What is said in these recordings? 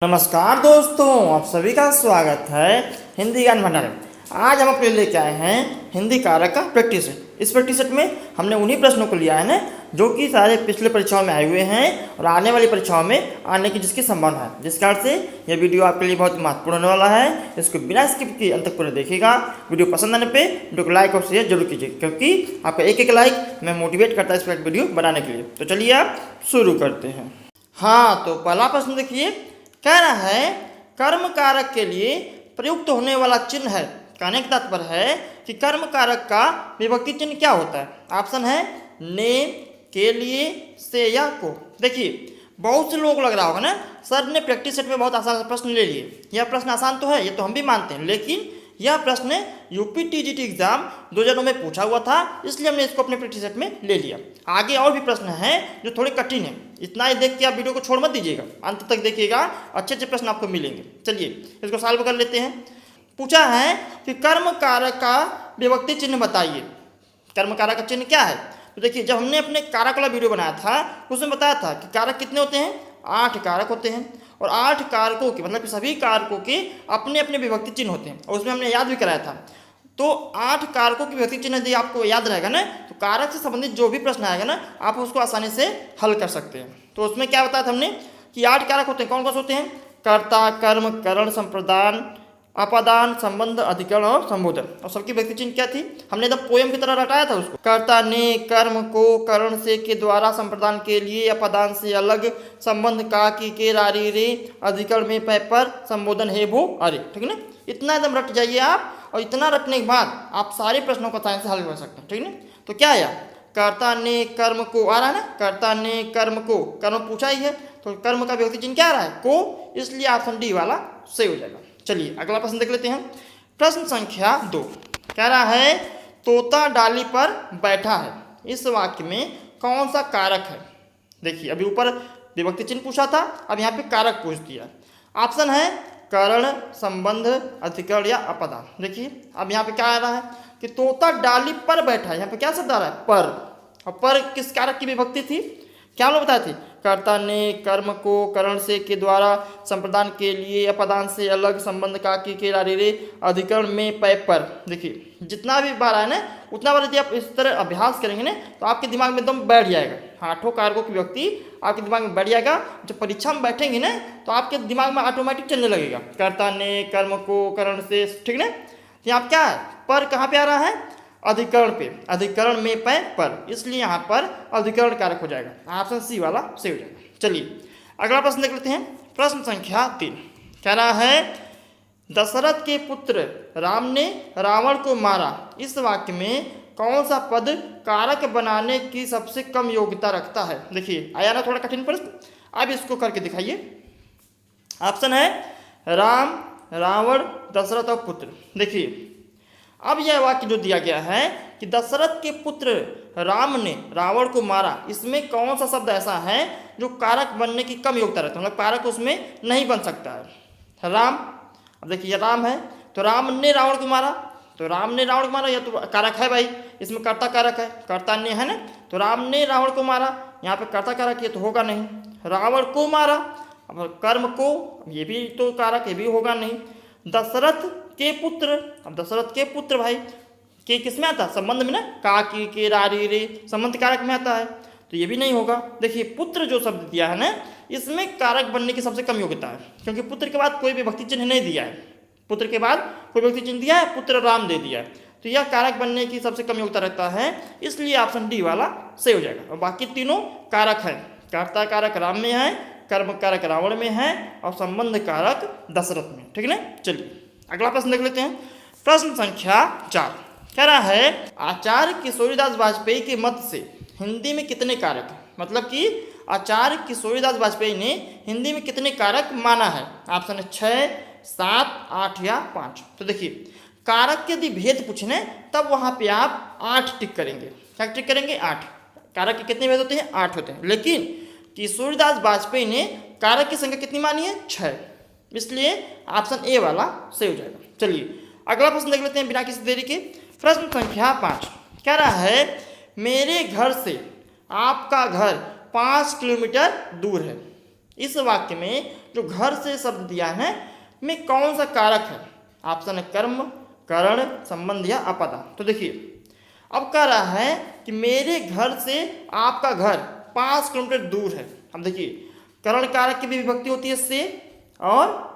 नमस्कार दोस्तों, आप सभी का स्वागत है हिंदी ज्ञान भंडार में। आज हम अपने लेके आए हैं हिंदी कारक का प्रैक्टिस सेट। इस प्रैक्टिस सेट में हमने उन्हीं प्रश्नों को लिया है ना जो कि सारे पिछले परीक्षाओं में आए हुए हैं और आने वाली परीक्षाओं में आने की जिसकी संभावना है। जिस कारण से यह वीडियो आपके लिए बहुत महत्वपूर्ण होने वाला है। इसको बिना स्किप किए अंत तक पूरा देखिएगा। वीडियो पसंद आने पर वीडियो को लाइक और शेयर जरूर कीजिए, क्योंकि आपका एक एक लाइक मैं मोटिवेट करता है इस पर वीडियो बनाने के लिए। तो चलिए आप शुरू करते हैं। हाँ, तो पहला प्रश्न देखिए, कह रहा है कर्म कारक के लिए प्रयुक्त होने वाला चिन्ह है। कहने का तात्पर्य है कि कर्म कारक का विभक्ति चिन्ह क्या होता है। ऑप्शन है ने, के लिए, से या को। देखिए बहुत से लोगों को लग रहा होगा ना सर ने प्रैक्टिस सेट में बहुत आसान प्रश्न ले लिए। यह प्रश्न आसान तो है, ये तो हम भी मानते हैं, लेकिन यह प्रश्न यूपी टीजीटी एग्जाम 2009 में पूछा हुआ था, इसलिए हमने इसको अपने प्रैक्टिस सेट में ले लिया। आगे और भी प्रश्न हैं जो थोड़े कठिन हैं। इतना ही देख के आप वीडियो को छोड़ मत दीजिएगा, अंत तक देखिएगा, अच्छे अच्छे प्रश्न आपको मिलेंगे। चलिए इसको सॉल्व कर लेते हैं। पूछा है कि कर्म कारक का विभक्ति चिन्ह बताइए। कर्म कारक का चिन्ह क्या है? तो देखिए, जब हमने अपने कारक वाला वीडियो बनाया था उसमें बताया था कि कारक कितने होते हैं, 8 कारक होते हैं और 8 कारकों के मतलब सभी कारकों के अपने अपने विभक्ति चिन्ह होते हैं। और उसमें हमने याद भी कराया था। तो 8 कारकों की विभक्ति चिन्ह यदि आपको याद रहेगा ना तो कारक से संबंधित जो भी प्रश्न आएगा ना आप उसको आसानी से हल कर सकते हैं। तो उसमें क्या बताया था हमने कि 8 कारक होते हैं। कौन कौन से होते हैं? कर्ता, कर्म, करण, संप्रदान, अपादान, संबंध, अधिकरण और संबोधन। और सबकी व्यक्ति चिन्ह क्या थी? हमने एकदम पोयम की तरह रटाया था उसको। कर्ता ने कर्म को करण से के द्वारा संप्रदान के लिए, अपादान से अलग, संबंध का की के रारी रे, अधिकरण में पै पर, संबोधन है भो अरे। ठीक है ना? इतना एकदम रट जाइए आप, और इतना रटने के बाद आप सारे प्रश्नों को आसानी से हल कर सकते हैं। ठीक है? तो क्या आया? कर्ता ने कर्म को, आ रहा है ना, कर्ता ने कर्म को, कर्म पूछा ही है तो कर्म का व्यक्ति चिन्ह क्या आ रहा है? को, इसलिए ऑप्शन डी वाला सही हो जाएगा। चलिए अगला प्रश्न देख लेते हैं। प्रश्न संख्या 2 कह रहा है तोता डाली पर बैठा है। इस वाक्य में कौन सा कारक है? देखिए अभी ऊपर विभक्ति चिन्ह पूछा था, अब यहाँ पे कारक पूछ दिया। ऑप्शन है करण, संबंध, अधिकरण या अपदान। देखिए अब यहाँ पे क्या आ रहा है कि तोता डाली पर बैठा है। यहाँ पे क्या शब्द आ रहा है? पर। और पर किस कारक की विभक्ति थी? क्या हम लोग बताए थे? कर्ता ने कर्म को करण से के द्वारा संप्रदान के लिए, अपदान से अलग, संबंध का की के रारी रे, अधिकरण में पै पर। देखिए जितना भी बार आए ना उतना बार यदि आप इस तरह अभ्यास करेंगे ना तो आपके दिमाग में एकदम बैठ जाएगा। 8 कारकों की व्यक्ति आपके दिमाग में बैठ जाएगा। जब परीक्षा में बैठेंगे ना तो आपके दिमाग में ऑटोमेटिक चलने लगेगा। कर्ता ने कर्म को करण से। ठीक ना? यहाँ क्या है? पर कहाँ पे आ रहा है? अधिकरण पे, अधिकरण में पै पर, इसलिए यहाँ पर अधिकरण कारक हो जाएगा। ऑप्शन सी वाला सही हो जाएगा। चलिए अगला प्रश्न देख लेते हैं। प्रश्न संख्या 3 कह रहा है दशरथ के पुत्र राम ने रावण को मारा। इस वाक्य में कौन सा पद कारक बनाने की सबसे कम योग्यता रखता है? देखिए आया ना थोड़ा कठिन प्रश्न, अब इसको करके दिखाइए। ऑप्शन है राम, रावण, दशरथ और पुत्र। देखिए अब यह वाक्य जो दिया गया है कि दशरथ के पुत्र राम ने रावण को मारा, इसमें कौन सा शब्द ऐसा है जो कारक बनने की कम योग्यता रहता है, मतलब कारक उसमें नहीं बन सकता है? राम। अब देखिए राम है तो राम ने रावण को मारा, तो राम ने रावण को मारा, यह तो कारक है भाई, इसमें कर्ता कारक है, कर्ता ने है ना, तो राम ने रावण को मारा, यहाँ पे कर्ता कारक ये तो होगा नहीं। रावण को मारा, अब कर्म को, ये भी तो कारक, ये भी होगा नहीं। दशरथ के पुत्र, अब दशरथ के पुत्र भाई के किस में आता है? संबंध में ना, का की के रारी रे, संबंध कारक में आता है, तो ये भी नहीं होगा। देखिए पुत्र जो शब्द दिया है ना इसमें कारक बनने की सबसे कम योग्यता है, क्योंकि पुत्र के बाद कोई भी विभक्ति चिन्ह नहीं दिया है। पुत्र के बाद कोई विभक्ति चिन्ह दिया है, पुत्र राम दे दिया है, तो यह कारक बनने की सबसे कम योग्यता रहता है, इसलिए ऑप्शन डी वाला सही हो जाएगा। और बाकी तीनों कारक हैं। कर्ता कारक राम में है, कर्म कारक रावण में है और संबंध कारक दशरथ में। ठीक है? चलिए अगला प्रश्न देख लेते हैं। प्रश्न संख्या 4 कह रहा है आचार्य किशोरीदास वाजपेयी के मत से हिंदी में कितने कारक हैं? मतलब कि आचार्य किशोरीदास वाजपेयी ने हिंदी में कितने कारक माना है? ऑप्शन है 6, 7, 8 या 5। तो देखिए कारक के यदि भेद पूछने तब वहां पे आप 8 टिक करेंगे। क्या टिक करेंगे? 8। कारक के कितने भेद होते हैं? 8 होते हैं। लेकिन किशोरीदास वाजपेयी ने कारक की संख्या कितनी मानी है? 6, इसलिए ऑप्शन ए वाला सही हो जाएगा। चलिए अगला प्रश्न देख लेते हैं बिना किसी देरी के। प्रश्न संख्या 5 कह रहा है मेरे घर से आपका घर 5 किलोमीटर दूर है। इस वाक्य में जो घर से शब्द दिया है में कौन सा कारक है? ऑप्शन है कर्म, करण, संबंध या अपदान। तो देखिए अब कह रहा है कि मेरे घर से आपका घर 5 किलोमीटर दूर है। अब देखिए करण कारक की भी विभक्ति होती है से और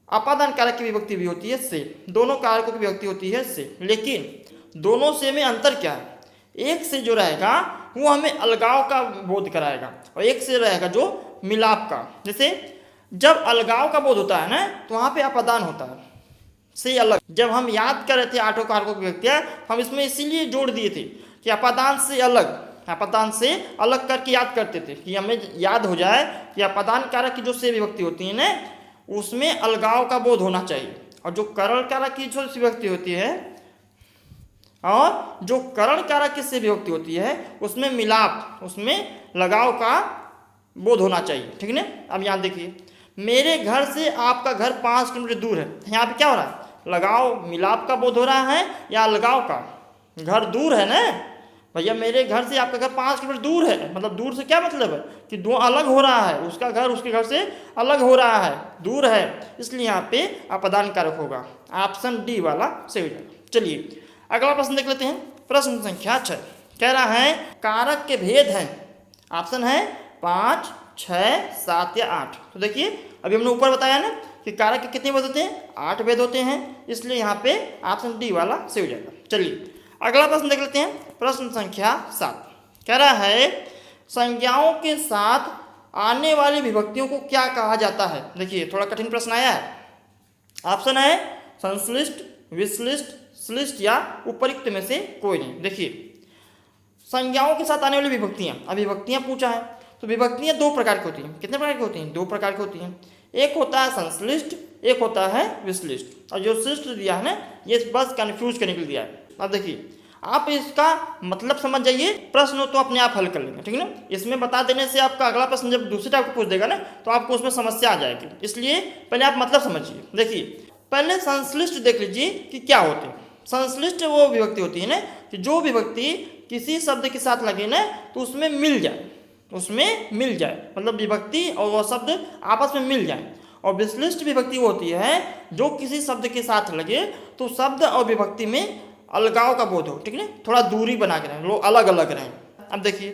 अपादान कारक की विभक्ति भी होती है से, दोनों कारकों की विभक्ति होती है से। लेकिन दोनों से में अंतर क्या है? एक से जो रहेगा वो हमें अलगाव का बोध कराएगा और एक से रहेगा जो मिलाप का। जैसे जब अलगाव का बोध होता है ना तो वहाँ पे अपादान होता है से अलग। जब हम याद कर रहे थे आठों कारकों की विभक्तियाँ, हम इसमें इसीलिए जोड़ दिए थे कि अपादान से अलग, अपादान से अलग करके याद करते थे कि हमें याद हो जाए कि अपादान कारक की जो से विभक्ति होती है ना उसमें अलगाव का बोध होना चाहिए, और जो करण कारक की जो विभक्ति होती है और जो करण कारक की से विभक्ति होती है उसमें मिलाप, उसमें लगाव का बोध होना चाहिए। ठीक है ना। अब यहाँ देखिए मेरे घर से आपका घर 5 किलोमीटर दूर है। यहाँ पे क्या हो रहा है? लगाव, मिलाप का बोध हो रहा है या अलगाव का? घर दूर है ना भैया, मेरे घर से आपका घर 5 किलोमीटर दूर है, मतलब दूर से क्या मतलब है कि दो अलग हो रहा है, उसका घर उसके घर से अलग हो रहा है, दूर है, इसलिए यहाँ पे अपदान कारक होगा। ऑप्शन डी वाला सही हो जाएगा। चलिए अगला प्रश्न देख लेते हैं। प्रश्न संख्या 6 कह रहा है कारक के भेद हैं। ऑप्शन है 5, 6, 7 या 8। तो देखिए अभी हमने ऊपर बताया ना कि कारक के कितने भेद होते हैं? 8 भेद होते हैं, इसलिए यहाँ पे ऑप्शन डी वाला सही हो जाएगा। चलिए अगला प्रश्न देख लेते हैं। प्रश्न संख्या 7 कह रहा है संज्ञाओं के साथ आने वाली विभक्तियों को क्या कहा जाता है? देखिए थोड़ा कठिन प्रश्न आया है। ऑप्शन है संश्लिष्ट, विश्लिष्ट, श्लिष्ट या उपरिक्त में से कोई नहीं। देखिए संज्ञाओं के साथ आने वाली विभक्तियां, अब विभक्तियां पूछा है तो विभक्तियां 2 प्रकार की होती हैं। कितने प्रकार की होती हैं? 2 प्रकार की होती हैं। एक होता है संश्लिष्ट, एक होता है विश्लिष्ट। और जो श्लिष्ट दिया है ना ये बस कंफ्यूज करने के लिए दिया है। अब देखिए आप इसका मतलब समझ जाइए, प्रश्न हो तो अपने आप हल कर लेंगे। ठीक है ना। इसमें बता देने से आपका अगला प्रश्न जब दूसरे टाइप को पूछ देगा ना तो आपको उसमें समस्या आ जाएगी, इसलिए पहले आप मतलब समझिए। देखिए पहले संश्लिष्ट देख लीजिए कि क्या होते हैं। संश्लिष्ट वो विभक्ति होती है ना कि जो विभक्ति किसी शब्द के साथ लगे ना तो उसमें मिल जाए, उसमें मिल जाए, मतलब विभक्ति और वह शब्द आपस में मिल जाए। और विश्लिष्ट विभक्ति वो होती है जो किसी शब्द के साथ लगे तो शब्द और विभक्ति में अलगाव का बोध हो। ठीक है, थोड़ा दूरी बना के रहें, लोग अलग अलग रहें। अब देखिए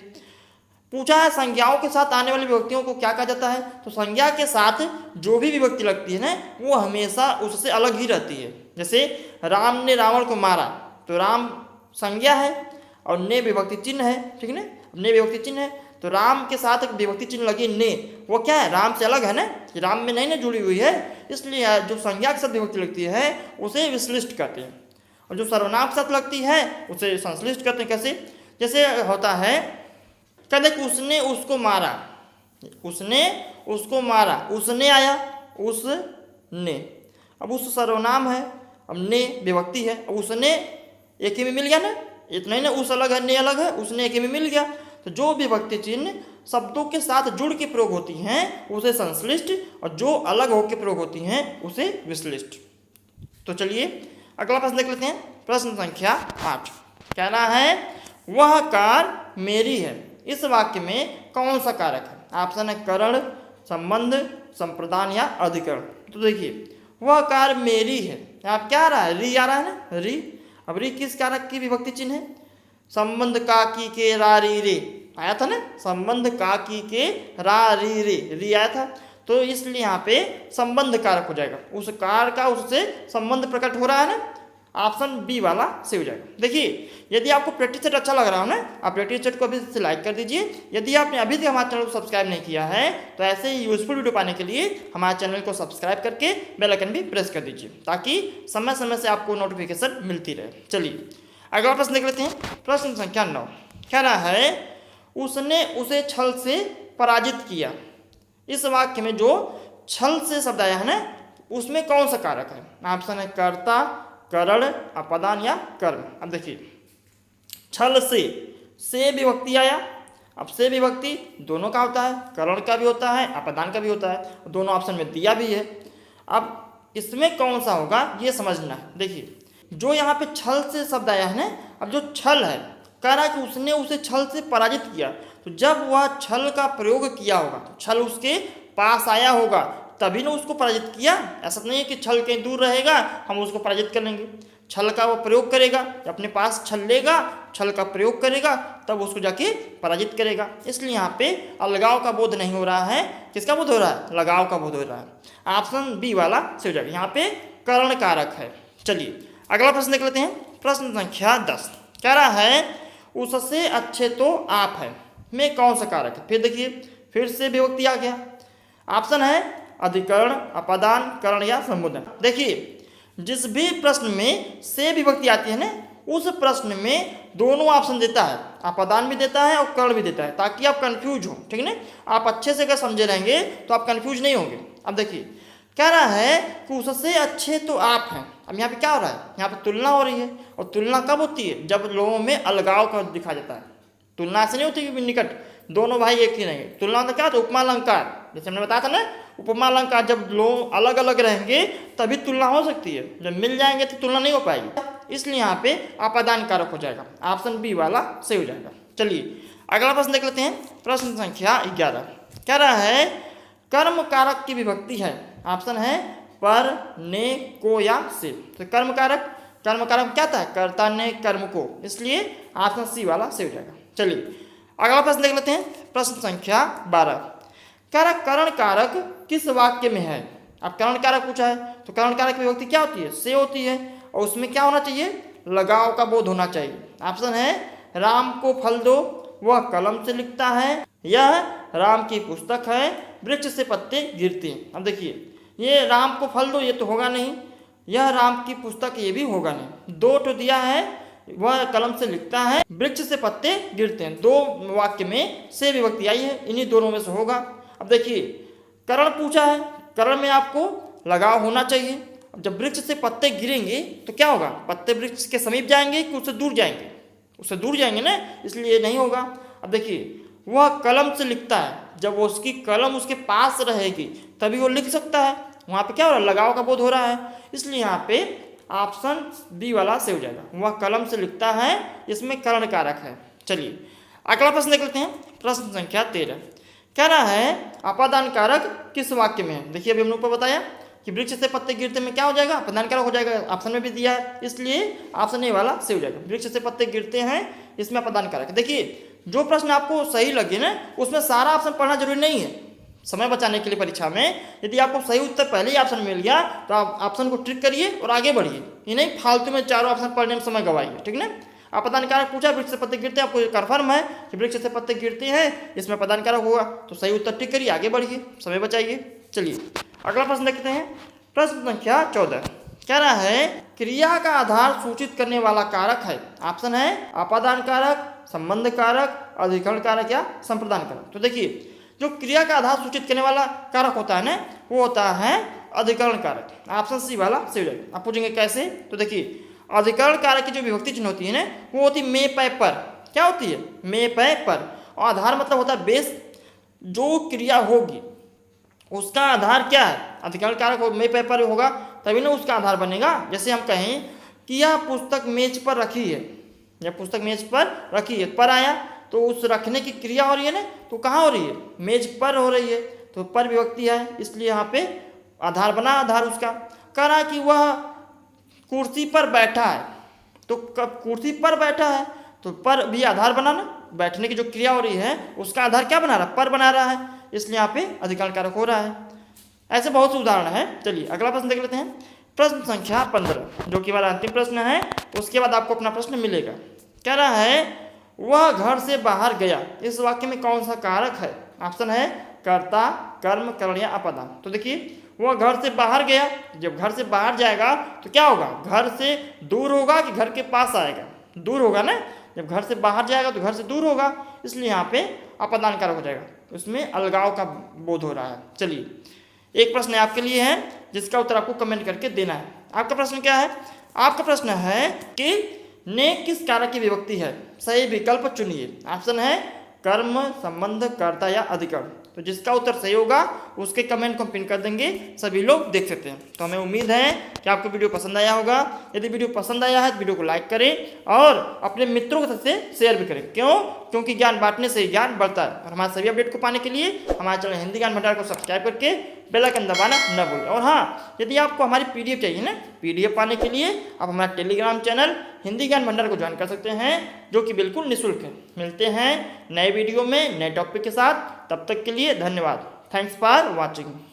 पूछा है संज्ञाओं के साथ आने वाली विभक्तियों को क्या कहा जाता है? तो संज्ञा के साथ जो भी विभक्ति लगती है ना वो हमेशा उससे अलग ही रहती है। जैसे राम ने रावण को मारा, तो राम संज्ञा है और ने विभक्ति चिन्ह है। ठीक है ना, ने विभक्ति चिन्ह है तो राम के साथ एक विभक्ति चिन्ह लगी ने, वो क्या है? राम से अलग है ना, राम में नहीं ना जुड़ी हुई है, इसलिए जो संज्ञा के साथ विभक्ति लगती है उसे विश्लिष्ट कहते हैं। और जो सर्वनाम के साथ लगती है उसे संश्लिष्ट कहते हैं। कैसे? जैसे होता है कहते कि उसने उसको मारा, उसने उसको मारा, उसने आया उसने, अब उस सर्वनाम है, अब ने विभक्ति है, अब उसने एक ही में मिल गया ना, इतना ही ना, उस अलग है ने अलग है, उसने एक ही में मिल गया। तो जो विभक्ति चिन्ह शब्दों के साथ जुड़ के प्रयोग होती हैं उसे संश्लिष्ट और जो अलग होकर प्रयोग होती हैं उसे विश्लिष्ट। तो चलिए अगला प्रश्न देख लेते हैं। प्रश्न संख्या 8 कहना है वह कार मेरी है। इस वाक्य में कौन सा कारक है? ऑप्शन है करण, संबंध, संप्रदान या अधिकरण। तो देखिए वह कार मेरी है, आप क्या आ रहा है? री आ रहा है ना, री। अब री किस कारक की विभक्ति चिन्ह है? संबंध का की के रा री रे आया था ना, संबंध का की के रा री रे, री आया था, तो इसलिए यहाँ पे संबंध कारक हो जाएगा। उस कार का उससे संबंध प्रकट हो रहा है ना, ऑप्शन बी वाला सही हो जाएगा। देखिए यदि आपको प्रैक्टिस सेट अच्छा लग रहा हो ना, आप प्रैक्टिस सेट को अभी से लाइक कर दीजिए। यदि आपने अभी तक हमारे चैनल को सब्सक्राइब नहीं किया है तो ऐसे ही यूजफुल वीडियो पाने के लिए हमारे चैनल को सब्सक्राइब करके बेल आइकन भी प्रेस कर दीजिए ताकि समय समय से आपको नोटिफिकेशन मिलती रहे। चलिए अगला प्रश्न देख लेते हैं। प्रश्न संख्या 9 कह रहा है उसने उसे छल से पराजित किया। इस वाक्य में जो छल से शब्द आया है ना उसमें कौन सा कारक है? ऑप्शन है कर्ता, करण, अपदान या कर्म। अब देखिए छल से विभक्ति आया। अब से विभक्ति दोनों का होता है, करण का भी होता है, अपदान का भी होता है, दोनों ऑप्शन में दिया भी है। अब इसमें कौन सा होगा ये समझना है। देखिए जो यहाँ पे छल से शब्द आया है ना, अब जो छल है कह रहा है कि उसने उसे छल से पराजित किया, तो जब वह छल का प्रयोग किया होगा तो छल उसके पास आया होगा तभी ना उसको पराजित किया। ऐसा नहीं है कि छल कहीं दूर रहेगा हम उसको पराजित कर लेंगे। छल का वो प्रयोग करेगा, अपने पास छल लेगा, छल का प्रयोग करेगा, तब उसको जाके पराजित करेगा। इसलिए यहाँ पे अलगाव का बोध नहीं हो रहा है। किसका बोध हो रहा है? लगाव का बोध हो रहा है। ऑप्शन बी वाला सही हो जाएगा। यहाँ पे करण कारक है। चलिए अगला प्रश्न देख लेते हैं। प्रश्न संख्या 10 कह रहा है उससे अच्छे तो आप है में कौन सा कारक है? फिर देखिए, फिर से विभक्ति आ गया। ऑप्शन है अधिकरण, अपादान, करण या संबोधन। देखिए जिस भी प्रश्न में से विभक्ति आती है ना, उस प्रश्न में दोनों ऑप्शन देता है, अपादान भी देता है और कर्ण भी देता है, ताकि आप कंफ्यूज हो। ठीक है ना? आप अच्छे से अगर समझे रहेंगे तो आप कंफ्यूज नहीं होंगे। अब देखिए कह रहा है कि उससे अच्छे तो आप हैं। अब यहाँ पे क्या हो रहा है? यहाँ पे तुलना हो रही है। और तुलना कब होती है? जब लोगों में अलगाव का दिखा जाता है। तुलना ऐसे नहीं होती कि निकट दोनों भाई एक ही नहीं। तुलना तो क्या होता है? उपमा अलंकार। जैसे हमने बताया था ना, उपमा अलंकार जब लोग अलग अलग रहेंगे तभी तुलना हो सकती है। जब मिल जाएंगे तो तुलना नहीं हो पाएगी। इसलिए यहाँ पे अपादान कारक हो जाएगा। ऑप्शन बी वाला सही हो जाएगा। चलिए अगला प्रश्न देख लेते हैं। प्रश्न संख्या 11 कह रहा है कर्म कारक की विभक्ति है। ऑप्शन है पर, ने, को या से। तो कर्म कारक क्या था? कर्ता ने कर्म को, इसलिए ऑप्शन सी वाला सही हो जाएगा। चलिए अगला प्रश्न देख लेते हैं। प्रश्न संख्या 12 कह रहा करण कारक किस वाक्य में है? अब करण कारक पूछा है तो करण कारक की विभक्ति क्या होती है? से होती है। और उसमें क्या होना चाहिए? लगाव का बोध होना चाहिए। ऑप्शन है राम को फल दो, वह कलम से लिखता है, यह राम की पुस्तक है, वृक्ष से पत्ते गिरते हैं। अब देखिए ये राम को फल दो ये तो होगा नहीं, यह राम की पुस्तक ये भी होगा नहीं। दो तो दिया है, वह कलम से लिखता है, वृक्ष से पत्ते गिरते हैं। दो वाक्य में से विभक्ति आई है, इन्हीं दोनों में से होगा। अब देखिए करण पूछा है, करण में आपको लगाव होना चाहिए। अब जब वृक्ष से पत्ते गिरेंगे तो क्या होगा? पत्ते वृक्ष के समीप जाएंगे कि उससे दूर जाएंगे? उससे दूर जाएंगे ना, इसलिए नहीं होगा। अब देखिए वह कलम से लिखता है, जब उसकी कलम उसके पास रहेगी तभी वो लिख सकता है। वहाँ पे क्या हो रहा है? लगाव का बोध हो रहा है। इसलिए यहाँ पे ऑप्शन बी वाला से हो जाएगा। वह कलम से लिखता है, इसमें करण कारक है। चलिए अगला प्रश्न देख लेते हैं। प्रश्न संख्या 13 कह रहा है अपादान कारक किस वाक्य में है? देखिए अभी हमने ऊपर बताया कि वृक्ष से पत्ते गिरते में क्या हो जाएगा? अपादान कारक हो जाएगा। ऑप्शन में भी दिया है, इसलिए ऑप्शन ए वाला सही हो जाएगा। वृक्ष से पत्ते गिरते हैं, इसमें अपादान कारक। देखिए जो प्रश्न आपको सही लगे ना, उसमें सारा ऑप्शन पढ़ना जरूरी नहीं है। समय बचाने के लिए परीक्षा में यदि आपको सही उत्तर पहले ही ऑप्शन मिल गया तो आप ऑप्शन को ट्रिक करिए और आगे बढ़िए। ये नहीं फालतू में चारों ऑप्शन पढ़ने में समय गवाइए। ठीक ना? अपादान कारक पूछा, वृक्ष से पत्ते गिरते हैं, आपको कन्फर्म है कि वृक्ष से पत्ते गिरते हैं, इसमें अपादान कारक होगा, तो सही उत्तर टिक करिए, आगे बढ़िए, समय बचाइए। चलिए अगला प्रश्न देखते हैं। प्रश्न संख्या 14 कह रहा है क्रिया का आधार सूचित करने वाला कारक है। ऑप्शन है अपादान कारक, संबंध कारक, अधिकरण कारक या संप्रदान कारक। तो देखिए जो क्रिया का आधार सूचित करने वाला कारक होता है ना, वो होता है अधिकरण कारक। ऑप्शन सी वाला सही हो जाएगा। आप पूछेंगे कैसे? तो देखिए अधिकरण कारक की जो विभक्ति चिन्ह होती है ना, वो होती है में, पै, पर। क्या होती है? में, पै, पर। और आधार मतलब होता है बेस। जो क्रिया होगी उसका आधार क्या है? अधिकरण कारक में, पै, पर होगा तभी ना उसका आधार बनेगा। जैसे हम कहें कि यह पुस्तक मेज पर रखी है, यह पुस्तक मेज पर रखी है, पर आया तो उस रखने की क्रिया हो रही है ना, तो कहाँ हो रही है? मेज पर हो रही है, तो पर विभक्ति है, इसलिए यहाँ पे आधार बना। आधार उसका कह रहा कि वह कुर्सी पर बैठा है, तो कुर्सी पर बैठा है तो पर भी आधार बना ना, बैठने की जो क्रिया हो रही है उसका आधार क्या बना रहा है? पर बना रहा है, इसलिए यहाँ पे अधिकरण कारक हो रहा है। ऐसे बहुत से उदाहरण है। चलिए अगला प्रश्न देख लेते हैं। प्रश्न संख्या 15 जो कि हमारा अंतिम प्रश्न है, उसके बाद आपको अपना प्रश्न मिलेगा। कह रहा है वह घर से बाहर गया, इस वाक्य में कौन सा कारक है? ऑप्शन है कर्ता, कर्म, करण या अपादान। तो देखिए वह घर से बाहर गया, जब घर से बाहर जाएगा तो क्या होगा? घर से दूर होगा कि घर के पास आएगा? दूर होगा ना। जब घर से बाहर जाएगा तो घर से दूर होगा, इसलिए यहाँ पे अपादान कारक हो जाएगा। उसमें अलगाव का बोध हो रहा है। चलिए एक प्रश्न आपके लिए है जिसका उत्तर आपको कमेंट करके देना है। आपका प्रश्न क्या है? आपका प्रश्न है कि ने किस कारक की विभक्ति है? सही विकल्प चुनिए। ऑप्शन है कर्म, संबंध, कर्ता या अधिकरण। तो जिसका उत्तर सही होगा उसके कमेंट को हम पिन कर देंगे, सभी लोग देख सकते हैं। तो हमें उम्मीद है कि आपको वीडियो पसंद आया होगा। यदि वीडियो पसंद आया है तो वीडियो को लाइक करें और अपने मित्रों के साथ शेयर भी करें। क्यों? क्योंकि ज्ञान बांटने से ज्ञान बढ़ता है। और हमारे सभी अपडेट को पाने के लिए हमारे चैनल हिंदी ज्ञान भंडार को सब्सक्राइब करके बेल आइकन दबाना न भूलें। और हाँ, यदि आपको हमारी PDF चाहिए ना, PDF पाने के लिए आप हमारा टेलीग्राम चैनल हिंदी ज्ञान भंडार को ज्वाइन कर सकते हैं, जो कि बिल्कुल निःशुल्क है। मिलते हैं नए वीडियो में नए टॉपिक के साथ, तब तक के लिए धन्यवाद। Thanks for watching.